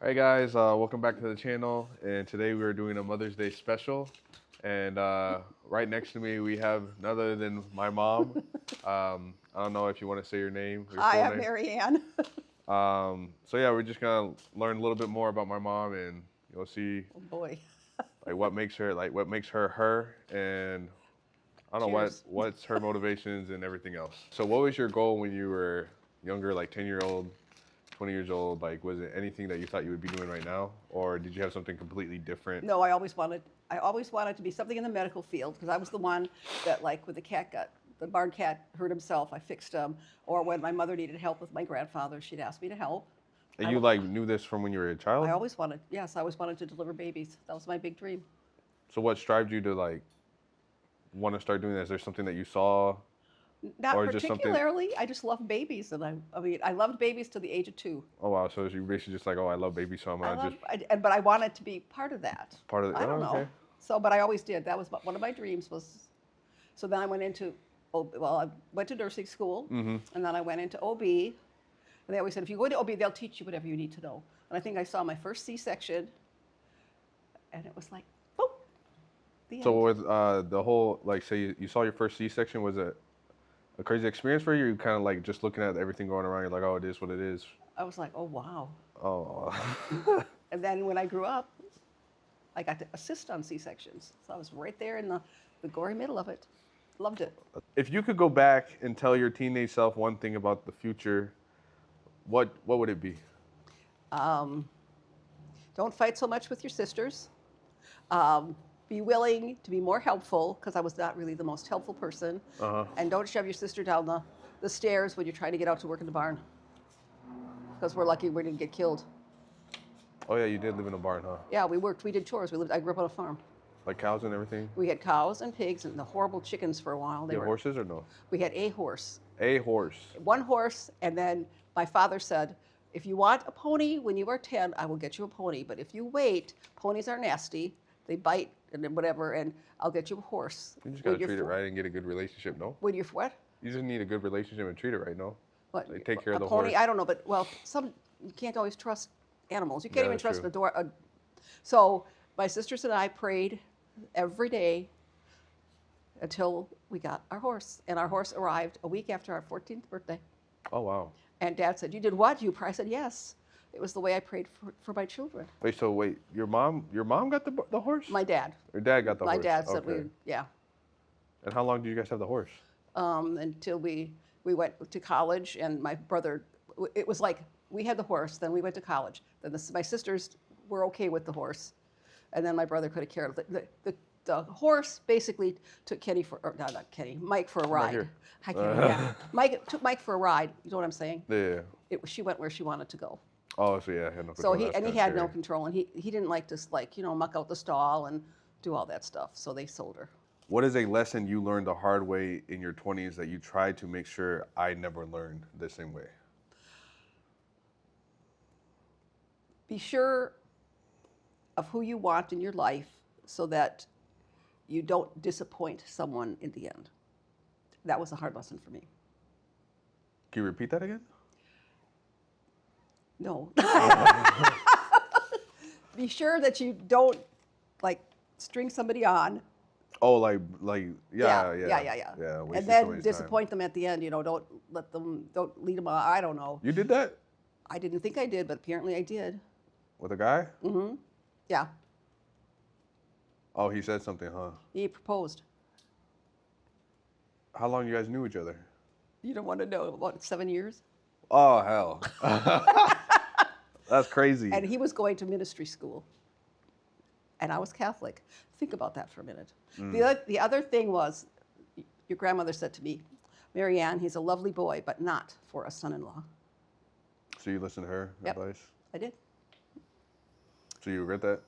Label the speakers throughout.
Speaker 1: Hey guys, welcome back to the channel. And today we are doing a Mother's Day special. And right next to me we have none other than my mom. I don't know if you want to say your name, your
Speaker 2: Hi,
Speaker 1: full
Speaker 2: I'm
Speaker 1: name.
Speaker 2: Marianne.
Speaker 1: So yeah, we're just gonna learn a little bit more about my mom, and you'll see
Speaker 2: Oh boy.
Speaker 1: like what makes her her, and I don't know
Speaker 2: Cheers.
Speaker 1: what's her motivations and everything else. So what was your goal when you were younger, like 10-year-old? 20 years old, like was it anything that you thought you would be doing right now, or did you have something completely different?
Speaker 2: No, I always wanted to be something in the medical field because I was the one that, like, when the barn cat hurt himself, I fixed him. Or when my mother needed help with my grandfather, she'd ask me to help.
Speaker 1: And
Speaker 2: I,
Speaker 1: you like knew this from when you were a child?
Speaker 2: I always wanted to deliver babies. That was my big dream.
Speaker 1: So what strived you to like want to start doing that? Is there something that you saw,
Speaker 2: Not
Speaker 1: or just something?
Speaker 2: particularly. I just love babies, and I loved babies to the age of 2.
Speaker 1: Oh wow, so you're basically just like, oh, I love babies, so I'm gonna
Speaker 2: But I wanted to be part of that.
Speaker 1: part of the.
Speaker 2: I don't
Speaker 1: Oh,
Speaker 2: know.
Speaker 1: okay.
Speaker 2: So, but I always did. That was one of my dreams was. So then I went into, I went to nursing school, and then I went into OB. And they always said, if you go into OB, they'll teach you whatever you need to know. And I think I saw my first C-section, and it was like, oh, the
Speaker 1: So
Speaker 2: end.
Speaker 1: with the whole like, say you saw your first C-section, was it a crazy experience for you? Or you kind of like just looking at everything going around, you're like, oh, it is what it is.
Speaker 2: I was like, oh, wow.
Speaker 1: Oh.
Speaker 2: And then when I grew up, I got to assist on C-sections. So I was right there in the gory middle of it. Loved it.
Speaker 1: If you could go back and tell your teenage self one thing about the future, what would it be?
Speaker 2: Don't fight so much with your sisters. Be willing to be more helpful, because I was not really the most helpful person. And don't shove your sister down the stairs when you're trying to get out to work in the barn, because we're lucky we didn't get killed.
Speaker 1: Oh yeah, you did live in a barn, huh?
Speaker 2: Yeah, we worked, we did chores. I grew up on a farm.
Speaker 1: Like cows and everything?
Speaker 2: We had cows and pigs and the horrible chickens for a while.
Speaker 1: You had horses or no?
Speaker 2: We had a horse.
Speaker 1: A horse.
Speaker 2: One horse, and then my father said, if you want a pony when you are 10, I will get you a pony. But if you wait, ponies are nasty. They bite and then whatever, and I'll get you a horse.
Speaker 1: You just gotta treat it right and get a good relationship, no?
Speaker 2: When you're what?
Speaker 1: You just need a good relationship and treat it right, no?
Speaker 2: What?
Speaker 1: Like, take care of the
Speaker 2: a pony?
Speaker 1: horse.
Speaker 2: I don't know, but you can't always trust animals. You can't
Speaker 1: Yeah,
Speaker 2: even
Speaker 1: that's
Speaker 2: trust
Speaker 1: true.
Speaker 2: the door. So my sisters and I prayed every day until we got our horse, and our horse arrived a week after our 14th birthday.
Speaker 1: Oh wow.
Speaker 2: And Dad said, "You did what? You prayed?" I said, "Yes." It was the way I prayed for my children.
Speaker 1: Wait, your mom got the horse?
Speaker 2: My dad.
Speaker 1: Your dad got the horse.
Speaker 2: My dad said
Speaker 1: Okay.
Speaker 2: yeah.
Speaker 1: And how long did you guys have the horse?
Speaker 2: Until we went to college, and my brother, it was like we had the horse, then we went to college. Then my sisters were okay with the horse, and then my brother could have cared. The horse basically took not Kenny, Mike for a ride.
Speaker 1: here.
Speaker 2: I can't, yeah. Mike took Mike for a ride. You know what I'm saying?
Speaker 1: Yeah.
Speaker 2: She went where she wanted to go.
Speaker 1: Oh, so yeah, had no
Speaker 2: So
Speaker 1: control.
Speaker 2: he
Speaker 1: That's
Speaker 2: had
Speaker 1: kinda
Speaker 2: no
Speaker 1: scary.
Speaker 2: control, and he didn't like to muck out the stall and do all that stuff. So they sold her.
Speaker 1: What is a lesson you learned the hard way in your 20s that you tried to make sure I never learned the same way?
Speaker 2: Be sure of who you want in your life so that you don't disappoint someone in the end. That was a hard lesson for me.
Speaker 1: Can you repeat that again?
Speaker 2: No. Be sure that you don't string somebody on.
Speaker 1: Oh, yeah.
Speaker 2: Yeah.
Speaker 1: Yeah, wasting
Speaker 2: And then
Speaker 1: somebody's
Speaker 2: disappoint them at the end. Don't lead them on. I don't know.
Speaker 1: time. You did that
Speaker 2: I didn't think I did, but apparently I did.
Speaker 1: with a guy?
Speaker 2: Yeah.
Speaker 1: Oh, he said something, huh?
Speaker 2: He proposed.
Speaker 1: How long you guys knew each other?
Speaker 2: You don't want to know. About 7 years.
Speaker 1: Oh, hell. That's crazy.
Speaker 2: And he was going to ministry school. And I was Catholic. Think about that for a minute. The other thing was, your grandmother said to me, Marianne, he's a lovely boy, but not for a son-in-law.
Speaker 1: So you listened to her
Speaker 2: Yep.
Speaker 1: advice?
Speaker 2: I did.
Speaker 1: So you regret that?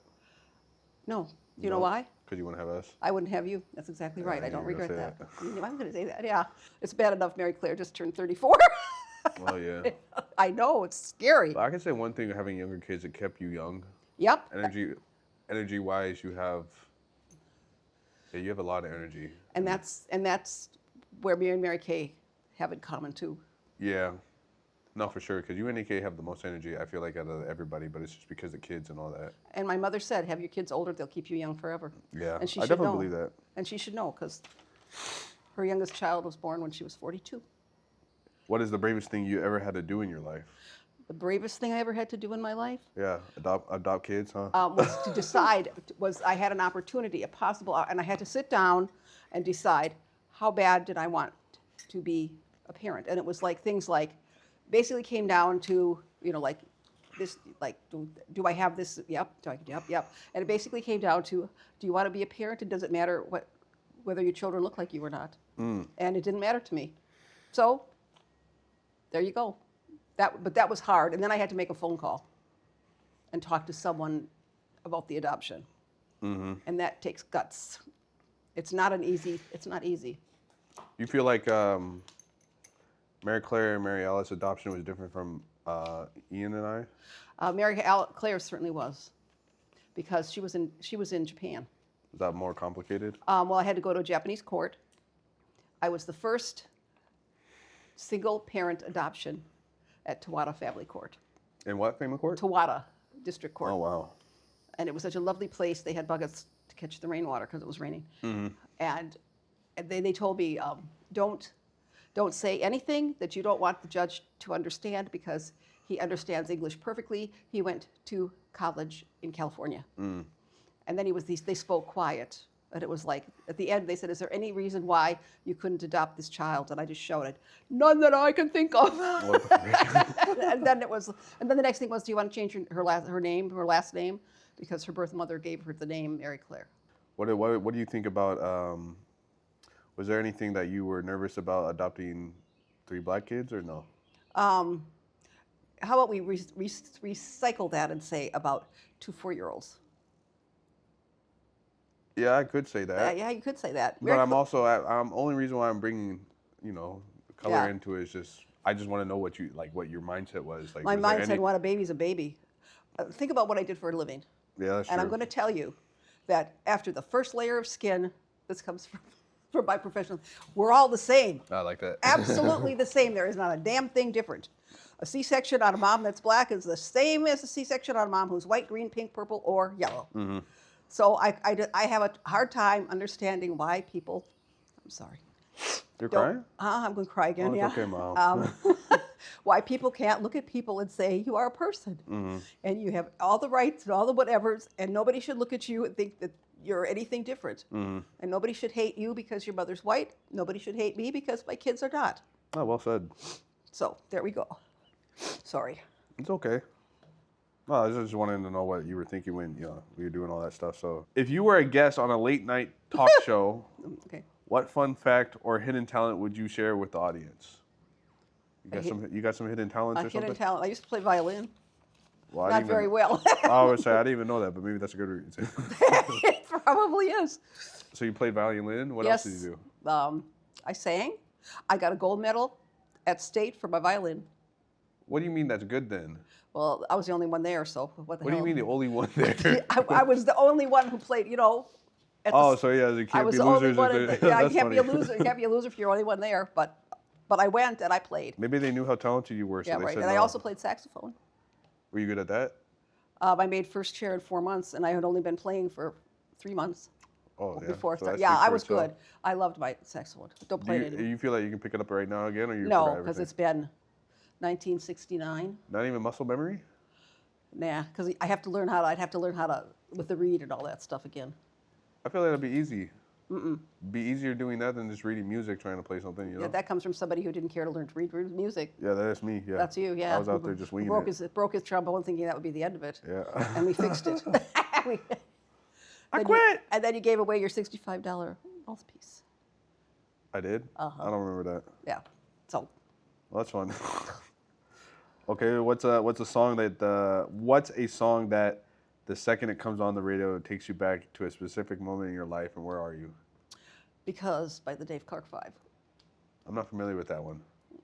Speaker 2: No. You know why?
Speaker 1: Because you want to have us?
Speaker 2: I wouldn't have you. That's exactly right. I
Speaker 1: you
Speaker 2: don't
Speaker 1: were gonna
Speaker 2: regret
Speaker 1: say
Speaker 2: that. I'm going to say that, yeah. It's bad enough Mary Claire just turned 34.
Speaker 1: Oh, yeah.
Speaker 2: I know, it's scary.
Speaker 1: But I can say one thing, having younger kids, it kept you young.
Speaker 2: Yep.
Speaker 1: Energy-wise, you have a lot of energy.
Speaker 2: And that's where me and Mary Kay have in common too.
Speaker 1: Yeah. No, for sure, because you and AK have the most energy, I feel like, out of everybody, but it's just because of kids and all that.
Speaker 2: And my mother said, have your kids older, they'll keep you young forever.
Speaker 1: Yeah,
Speaker 2: and she
Speaker 1: I
Speaker 2: should
Speaker 1: definitely
Speaker 2: know.
Speaker 1: believe that.
Speaker 2: And she should know, because her youngest child was born when she was 42.
Speaker 1: What is the bravest thing you ever had to do in your life?
Speaker 2: The bravest thing I ever had to do in my life
Speaker 1: Yeah, adopt kids, huh?
Speaker 2: was to decide, I had an opportunity, a possible, and I had to sit down and decide how bad did I want to be a parent. And it was like things like, basically came down to, like this, like, do I have this? Yep. Yep. And it basically came down to, do you want to be a parent? And does it matter whether your children look like you or not? And it didn't matter to me. So there you go. But that was hard. And then I had to make a phone call and talk to someone about the adoption. And that takes guts. It's not easy.
Speaker 1: You feel like Mary Claire and Mary Alice adoption was different from Ian and I?
Speaker 2: Mary Claire certainly was, because she was in Japan.
Speaker 1: Is that more complicated?
Speaker 2: Well, I had to go to a Japanese court. I was the first single parent adoption at Tawada Family Court.
Speaker 1: In what family court?
Speaker 2: Tawada District Court.
Speaker 1: Oh, wow.
Speaker 2: And it was such a lovely place. They had buckets to catch the rainwater because it was raining. And they told me, don't say anything that you don't want the judge to understand, because he understands English perfectly. He went to college in California. And then they spoke quiet. And it was like, at the end, they said, is there any reason why you couldn't adopt this child? And I just shouted, none that I can think of. and then the next thing was, do you want to change her last name? Because her birth mother gave her the name Mary Claire.
Speaker 1: What do you think about, was there anything that you were nervous about adopting 3 black kids, or no?
Speaker 2: How about we recycle that and say about 2 4-year-olds?
Speaker 1: Yeah, I could say that.
Speaker 2: Yeah, you could say that.
Speaker 1: But I'm also, only reason why I'm bringing, color into it is just, I just want to know what your mindset was. Like,
Speaker 2: my mindset, what a baby's a baby. Think about what I did for a living.
Speaker 1: Yeah, that's true.
Speaker 2: And I'm going to tell you that after the first layer of skin, this comes from my professional, we're all the same.
Speaker 1: I like that.
Speaker 2: Absolutely the same. There is not a damn thing different. A C-section on a mom that's black is the same as a C-section on a mom who's white, green, pink, purple, or yellow. So I have a hard time understanding why people, I'm sorry.
Speaker 1: You're crying?
Speaker 2: I'm going to cry again,
Speaker 1: it's
Speaker 2: yeah.
Speaker 1: Okay, Mom.
Speaker 2: Why people can't look at people and say, you are a person. And you have all the rights and all the whatevers, and nobody should look at you and think that you're anything different. And nobody should hate you because your mother's white. Nobody should hate me because my kids are not.
Speaker 1: Oh, well said.
Speaker 2: So there we go. Sorry.
Speaker 1: It's okay. Well, I just wanted to know what you were thinking when we were doing all that stuff. So, if you were a guest on a late night talk show,
Speaker 2: Okay.
Speaker 1: what fun fact or hidden talent would you share with the audience? You got some hidden talents or something?
Speaker 2: Hidden talent. I used to play violin.
Speaker 1: Well,
Speaker 2: Not very well.
Speaker 1: I would say I didn't even know that, but maybe that's a good reason.
Speaker 2: It probably is.
Speaker 1: So you played violin. What
Speaker 2: Yes.
Speaker 1: else did you do?
Speaker 2: I sang. I got a gold medal at state for my violin.
Speaker 1: What do you mean that's good then?
Speaker 2: Well, I was the only one there, so what the
Speaker 1: What
Speaker 2: hell?
Speaker 1: do you mean the only one there?
Speaker 2: I was the only one who played, at the,
Speaker 1: So yeah, you
Speaker 2: I
Speaker 1: can't
Speaker 2: was
Speaker 1: be
Speaker 2: the only
Speaker 1: losers.
Speaker 2: one. You
Speaker 1: That's
Speaker 2: can't be a
Speaker 1: funny.
Speaker 2: loser. You can't be a loser if you're only one there. But I went and I played.
Speaker 1: Maybe they knew how talented you were, so
Speaker 2: Yeah,
Speaker 1: they
Speaker 2: right.
Speaker 1: said
Speaker 2: And I
Speaker 1: no.
Speaker 2: also played saxophone.
Speaker 1: Were you good at that?
Speaker 2: I made first chair in 4 months, and I had only been playing for 3 months
Speaker 1: Oh yeah.
Speaker 2: before I
Speaker 1: So
Speaker 2: started.
Speaker 1: that
Speaker 2: Yeah,
Speaker 1: speaks
Speaker 2: I
Speaker 1: for
Speaker 2: was
Speaker 1: itself.
Speaker 2: good. I loved my saxophone. Don't
Speaker 1: Do
Speaker 2: play it anymore.
Speaker 1: you feel like you can pick it up right now again, or you
Speaker 2: No,
Speaker 1: forgot
Speaker 2: because
Speaker 1: everything?
Speaker 2: it's been 1969.
Speaker 1: Not even muscle memory?
Speaker 2: Nah, because I'd have to learn how to with the reed and all that stuff again.
Speaker 1: I feel like that'd be easy. Be easier doing that than just reading music, trying to play something,
Speaker 2: Yeah, that comes from somebody who didn't care to learn to read music.
Speaker 1: Yeah, that's me. Yeah.
Speaker 2: That's you, yeah.
Speaker 1: I was out there just winging it.
Speaker 2: Broke his trombone thinking that would be the end of it.
Speaker 1: Yeah.
Speaker 2: And we fixed it.
Speaker 1: I quit.
Speaker 2: And then you gave away your $65 mouthpiece.
Speaker 1: I did? I don't remember that.
Speaker 2: Yeah. So
Speaker 1: Well, that's fun. Okay, what's a song that the second it comes on the radio, it takes you back to a specific moment in your life, and where are you?
Speaker 2: Because by the Dave Clark 5.
Speaker 1: I'm not familiar with that one.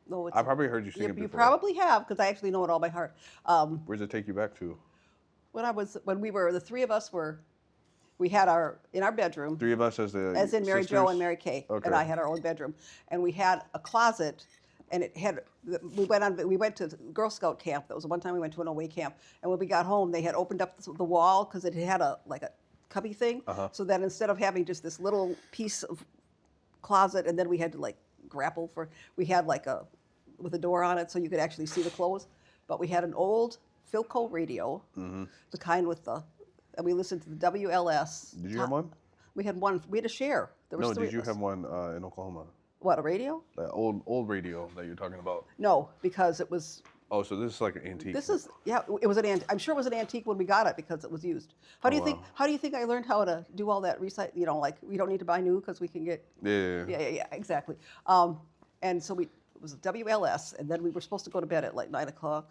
Speaker 2: No, it's,
Speaker 1: I probably heard you sing it
Speaker 2: you
Speaker 1: before.
Speaker 2: probably have, because I actually know it all by heart.
Speaker 1: Where does it take you back to?
Speaker 2: When we were, the 3 of us we had in our bedroom.
Speaker 1: 3 of us as
Speaker 2: As in Mary Jo
Speaker 1: sisters?
Speaker 2: and Mary Kay.
Speaker 1: Okay.
Speaker 2: And I had our own bedroom. And we had a closet and it had. We went to Girl Scout camp. That was the one time we went to an away camp, and when we got home, they had opened up the wall because it had a cubby thing. So that instead of having just this little piece of closet, and then we had to like grapple for. We had like with a door on it, so you could actually see the clothes. But we had an old Philco radio, the kind with and we listened to the WLS.
Speaker 1: Did you have one?
Speaker 2: We had one. We had a share. There was
Speaker 1: No,
Speaker 2: three
Speaker 1: did you
Speaker 2: of us.
Speaker 1: have one in Oklahoma?
Speaker 2: What, a radio?
Speaker 1: That old radio that you're talking about.
Speaker 2: No, because it was.
Speaker 1: Oh, so this is like an antique.
Speaker 2: This is it was an. I'm sure it was an antique when we got it because it was used. How do you think? How do you think I learned how to do all that recycle? You know, like we don't need to buy new because we can get. Yeah, exactly. And so it was a WLS, and then we were supposed to go to bed at like 9 o'clock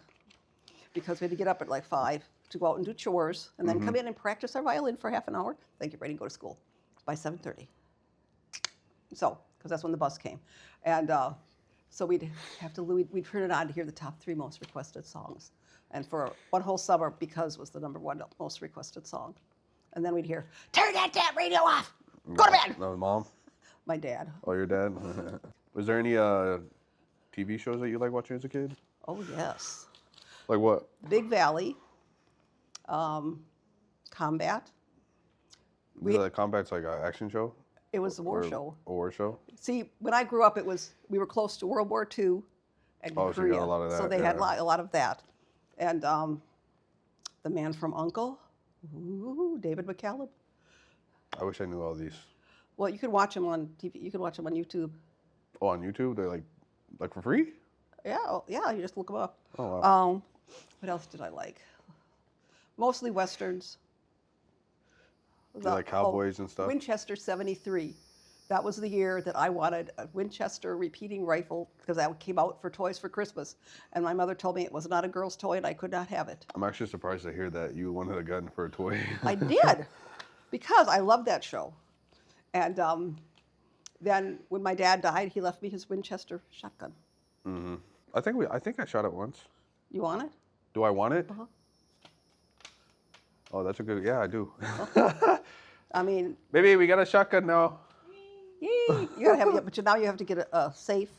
Speaker 2: because we had to get up at like 5 to go out and do chores, and then come in and practice our violin for half an hour. Then get ready and go to school by 7:30. So, because that's when the bus came, and so we'd turn it on to hear the top 3 most requested songs, and for one whole summer, Because was the #1 most requested song, and then we'd hear, "Turn that damn radio off, go to bed."
Speaker 1: That was mom.
Speaker 2: My dad.
Speaker 1: Oh, your dad. Was there any TV shows that you like watching as a kid?
Speaker 2: Oh yes.
Speaker 1: Like what?
Speaker 2: Big Valley. Combat.
Speaker 1: Combat's like an action show?
Speaker 2: It was a war show.
Speaker 1: A war show?
Speaker 2: See, when I grew up, we were close to World War II and
Speaker 1: Oh,
Speaker 2: Korea.
Speaker 1: so you got a lot of that.
Speaker 2: So they had a lot of that. And The Man from U.N.C.L.E., David McCallum.
Speaker 1: I wish I knew all these.
Speaker 2: Well, you can watch them on TV. You can watch them on YouTube.
Speaker 1: Oh, on YouTube? They're like for free?
Speaker 2: Yeah, you just look them up.
Speaker 1: Oh, wow.
Speaker 2: What else did I like? Mostly Westerns.
Speaker 1: You like cowboys and stuff?
Speaker 2: Winchester 73. That was the year that I wanted a Winchester repeating rifle because that came out for toys for Christmas. And my mother told me it was not a girl's toy and I could not have it.
Speaker 1: I'm actually surprised to hear that you wanted a gun for a toy.
Speaker 2: I did, because I loved that show. And then when my dad died, he left me his Winchester shotgun.
Speaker 1: Mm-hmm. I think I shot it once.
Speaker 2: You want it?
Speaker 1: Do I want it?
Speaker 2: Uh-huh.
Speaker 1: Oh, that's a good. Yeah, I do.
Speaker 2: I mean,
Speaker 1: Baby, we got a shotgun now.
Speaker 2: you gotta have it, but now you have to get a safe.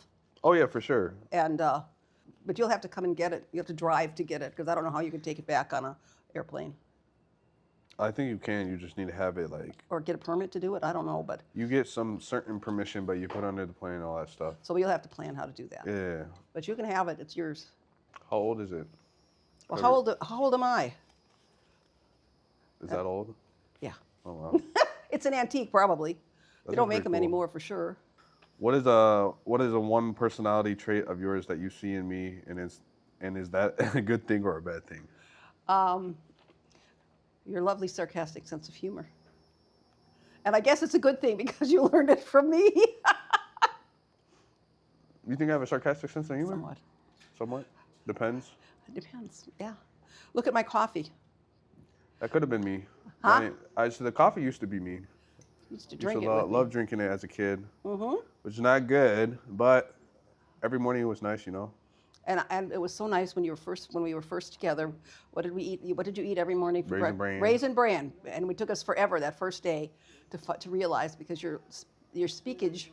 Speaker 1: Oh yeah, for sure.
Speaker 2: And but you'll have to come and get it. You have to drive to get it because I don't know how you can take it back on an airplane.
Speaker 1: I think you can. You just need to have it
Speaker 2: or get a permit to do it. I don't know, but
Speaker 1: you get some certain permission, but you put under the plane and all that stuff.
Speaker 2: So you'll have to plan how to do that.
Speaker 1: Yeah.
Speaker 2: But you can have it. It's yours.
Speaker 1: How old is it?
Speaker 2: Well, how old am I?
Speaker 1: Is that old?
Speaker 2: Yeah.
Speaker 1: Oh wow.
Speaker 2: It's an antique, probably. They don't make them anymore for sure.
Speaker 1: What is a one personality trait of yours that you see in me, and is that a good thing or a bad thing?
Speaker 2: Your lovely sarcastic sense of humor. And I guess it's a good thing because you learned it from me.
Speaker 1: You think I have a sarcastic sense of humor?
Speaker 2: Somewhat.
Speaker 1: Somewhat? Depends.
Speaker 2: It depends, yeah. Look at my coffee.
Speaker 1: That could have been me.
Speaker 2: Huh?
Speaker 1: The coffee used to be me.
Speaker 2: Used to drink
Speaker 1: Used
Speaker 2: it
Speaker 1: to
Speaker 2: with
Speaker 1: love drinking it as a kid,
Speaker 2: Mm-hmm.
Speaker 1: which is not good, but every morning it was nice, you know.
Speaker 2: And it was so nice when we were first together. What did we eat? What did you eat every morning for
Speaker 1: Raisin Bran.
Speaker 2: Raisin Bran. And it took us forever that first day to realize because your speakage,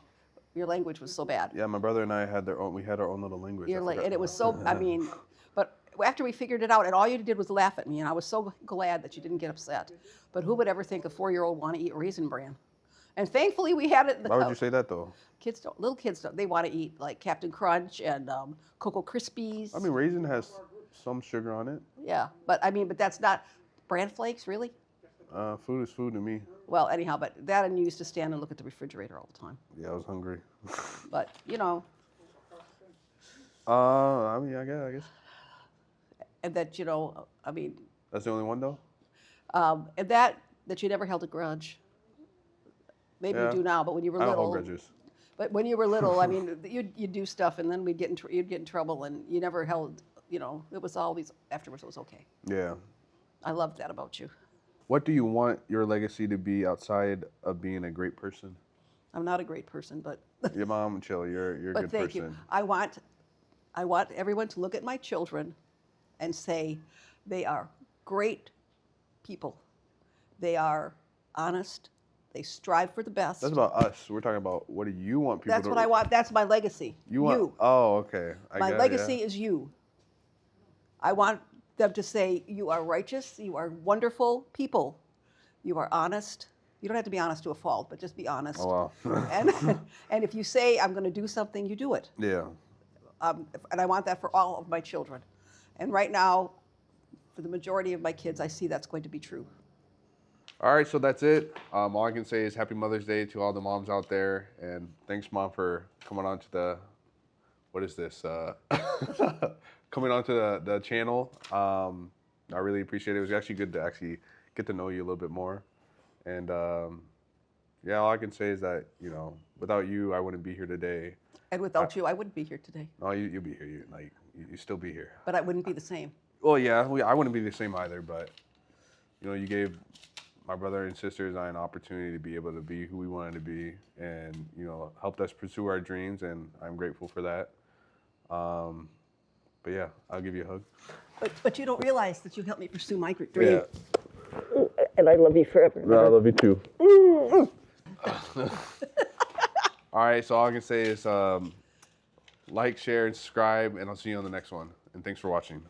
Speaker 2: your language was so bad.
Speaker 1: Yeah, my brother and I had we had our own little language.
Speaker 2: And it was so, I mean, but after we figured it out, and all you did was laugh at me, and I was so glad that you didn't get upset. But who would ever think a 4-year-old want to eat Raisin Bran? And thankfully we had it in the
Speaker 1: Why would you say that though?
Speaker 2: Little kids don't, they want to eat like Captain Crunch and Cocoa Krispies.
Speaker 1: I mean, raisin has some sugar on it.
Speaker 2: Yeah, but that's not, Bran Flakes, really?
Speaker 1: Food is food to me.
Speaker 2: Well, anyhow, but that and you used to stand and look at the refrigerator all the time.
Speaker 1: Yeah, I was hungry.
Speaker 2: But, you know.
Speaker 1: I mean, I guess.
Speaker 2: And that, you know, I mean.
Speaker 1: That's the only one though?
Speaker 2: And that you never held a grudge. Maybe you do now, but when you were little.
Speaker 1: I don't hold grudges.
Speaker 2: But when you were little, I mean, you'd do stuff and then you'd get in trouble and you never held, you know, it was always, afterwards it was okay.
Speaker 1: Yeah.
Speaker 2: I loved that about you.
Speaker 1: What do you want your legacy to be outside of being a great person?
Speaker 2: I'm not a great person, but.
Speaker 1: Your mom, chill. You're a good person.
Speaker 2: But thank you. I want everyone to look at my children and say they are great people. They are honest. They strive for the best.
Speaker 1: That's about us. We're talking about what do you want people
Speaker 2: That's
Speaker 1: to...
Speaker 2: what I want. That's my legacy.
Speaker 1: You want... Oh, okay.
Speaker 2: My legacy is you. I want them to say, you are righteous, you are wonderful people, you are honest. You don't have to be honest to a fault, but just be honest.
Speaker 1: Oh, wow.
Speaker 2: and if you say, I'm going to do something, you do it.
Speaker 1: Yeah.
Speaker 2: And I want that for all of my children. And right now, for the majority of my kids, I see that's going to be true.
Speaker 1: All right, so that's it. All I can say is Happy Mother's Day to all the moms out there. And thanks, Mom, for coming on to the... What is this? Coming on to the channel. I really appreciate it. It was actually good to actually get to know you a little bit more. And yeah, all I can say is that, you know, without you, I wouldn't be here today.
Speaker 2: And without you, I wouldn't be here today.
Speaker 1: No, you'll be here. You still be here.
Speaker 2: But I wouldn't be the same.
Speaker 1: Well, yeah, I wouldn't be the same either. But, you know, you gave my brother and sisters and I an opportunity to be able to be who we wanted to be and, you know, helped us pursue our dreams. And I'm grateful for that. But yeah, I'll give you a hug.
Speaker 2: But you don't realize that you helped me pursue my dream.
Speaker 1: Yeah.
Speaker 2: And I love you forever.
Speaker 1: No, I love you too. All right, so all I can say is like, share, and subscribe, and I'll see you on the next one. And thanks for watching.